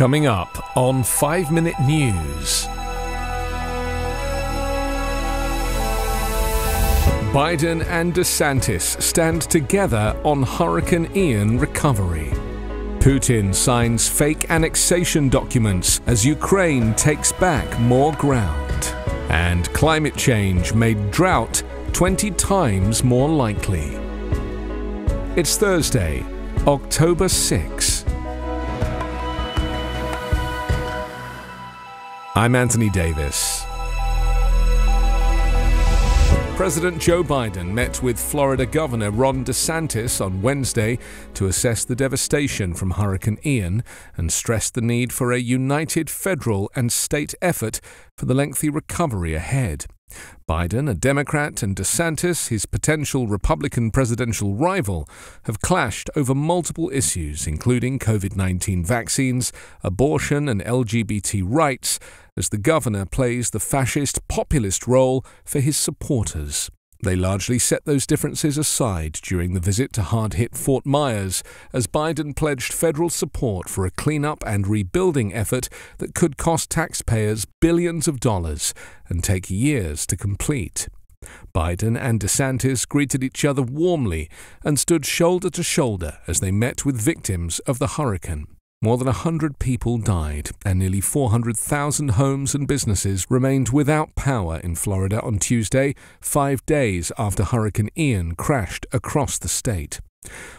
Coming up on 5-Minute News. Biden and DeSantis stand together on Hurricane Ian recovery. Putin signs fake annexation documents as Ukraine takes back more ground. And climate change made drought 20 times more likely. It's Thursday, October 6. I'm Anthony Davis. President Joe Biden met with Florida Governor Ron DeSantis on Wednesday to assess the devastation from Hurricane Ian and stressed the need for a united federal and state effort for the lengthy recovery ahead. Biden, a Democrat, and DeSantis, his potential Republican presidential rival, have clashed over multiple issues, including COVID-19 vaccines, abortion, and LGBT rights, as the governor plays the fascist populist role for his supporters. They largely set those differences aside during the visit to hard-hit Fort Myers, as Biden pledged federal support for a cleanup and rebuilding effort that could cost taxpayers billions of dollars and take years to complete. Biden and DeSantis greeted each other warmly and stood shoulder to shoulder as they met with victims of the hurricane. More than 100 people died, and nearly 400,000 homes and businesses remained without power in Florida on Tuesday, 5 days after Hurricane Ian crashed across the state.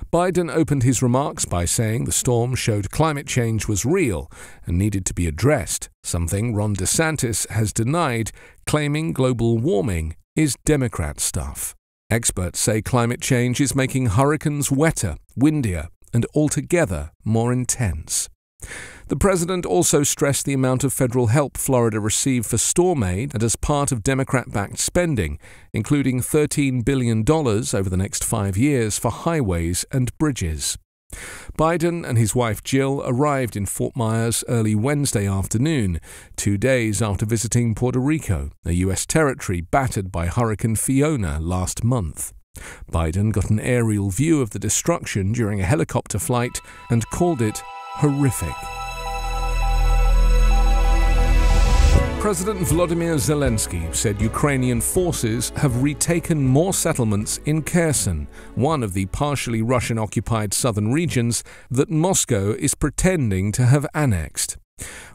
Biden opened his remarks by saying the storm showed climate change was real and needed to be addressed, something Ron DeSantis has denied, claiming global warming is Democrat stuff. Experts say climate change is making hurricanes wetter, windier, and altogether more intense. The president also stressed the amount of federal help Florida received for storm aid and as part of Democrat-backed spending, including $13 billion over the next 5 years for highways and bridges. Biden and his wife Jill arrived in Fort Myers early Wednesday afternoon, 2 days after visiting Puerto Rico, a U.S. territory battered by Hurricane Fiona last month. Biden got an aerial view of the destruction during a helicopter flight and called it horrific. President Volodymyr Zelensky said Ukrainian forces have retaken more settlements in Kherson, one of the partially Russian-occupied southern regions that Moscow is pretending to have annexed.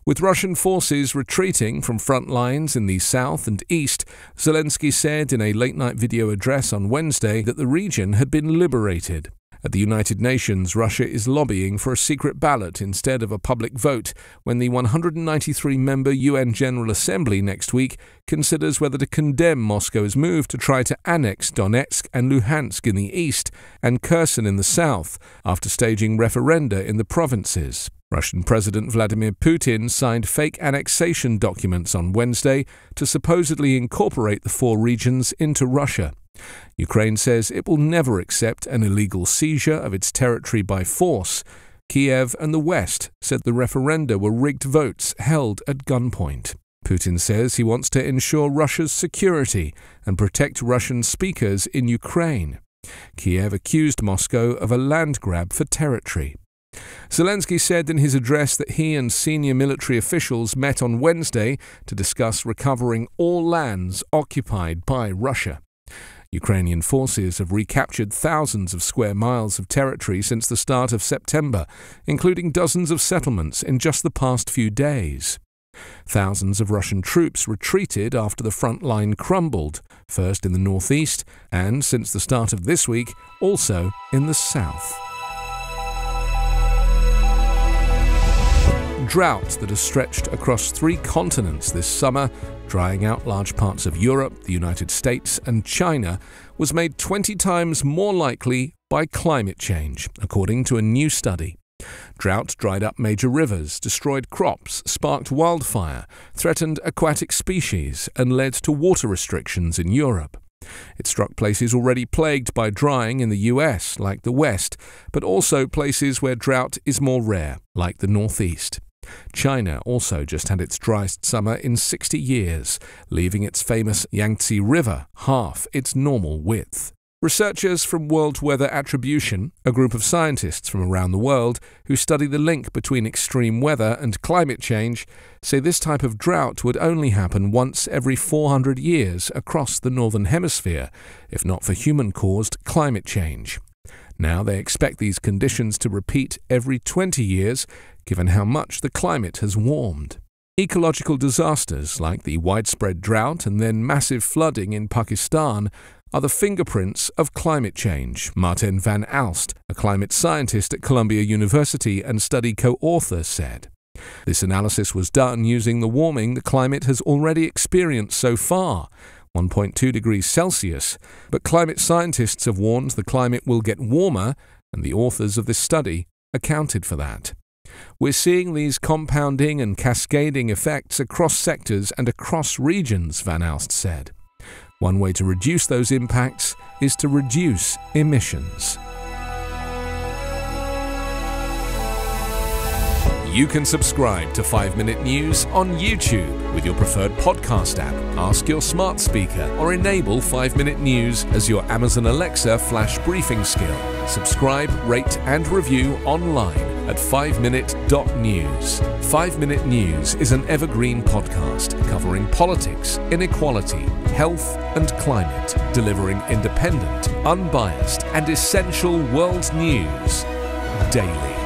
With Russian forces retreating from front lines in the south and east, Zelensky said in a late-night video address on Wednesday that the region had been liberated. At the United Nations, Russia is lobbying for a secret ballot instead of a public vote when the 193-member UN General Assembly next week considers whether to condemn Moscow's move to try to annex Donetsk and Luhansk in the east and Kherson in the south, after staging referenda in the provinces. Russian President Vladimir Putin signed fake annexation documents on Wednesday to supposedly incorporate the 4 regions into Russia. Ukraine says it will never accept an illegal seizure of its territory by force. Kiev and the West said the referenda were rigged votes held at gunpoint. Putin says he wants to ensure Russia's security and protect Russian speakers in Ukraine. Kiev accused Moscow of a land grab for territory. Zelensky said in his address that he and senior military officials met on Wednesday to discuss recovering all lands occupied by Russia. Ukrainian forces have recaptured thousands of square miles of territory since the start of September, including dozens of settlements in just the past few days. Thousands of Russian troops retreated after the front line crumbled, first in the northeast and, since the start of this week, also in the south. Drought that has stretched across 3 continents this summer, drying out large parts of Europe, the United States, and China, was made 20 times more likely by climate change, according to a new study. Drought dried up major rivers, destroyed crops, sparked wildfire, threatened aquatic species, and led to water restrictions in Europe. It struck places already plagued by drying in the US, like the West, but also places where drought is more rare, like the Northeast. China also just had its driest summer in 60 years, leaving its famous Yangtze River half its normal width. Researchers from World Weather Attribution, a group of scientists from around the world who study the link between extreme weather and climate change, say this type of drought would only happen once every 400 years across the Northern Hemisphere, if not for human-caused climate change. Now they expect these conditions to repeat every 20 years, given how much the climate has warmed. Ecological disasters like the widespread drought and then massive flooding in Pakistan are the fingerprints of climate change, Martin van Aalst, a climate scientist at Columbia University and study co-author, said. This analysis was done using the warming the climate has already experienced so far, 1.2 degrees Celsius, but climate scientists have warned the climate will get warmer, and the authors of this study accounted for that. We're seeing these compounding and cascading effects across sectors and across regions, Van Aalst said. One way to reduce those impacts is to reduce emissions. You can subscribe to 5-Minute News on YouTube with your preferred podcast app. Ask your smart speaker or enable 5-Minute News as your Amazon Alexa flash briefing skill. Subscribe, rate and review online at 5minute.news. 5-Minute News is an Evergreen podcast covering politics, inequality, health and climate, delivering independent, unbiased and essential world news daily.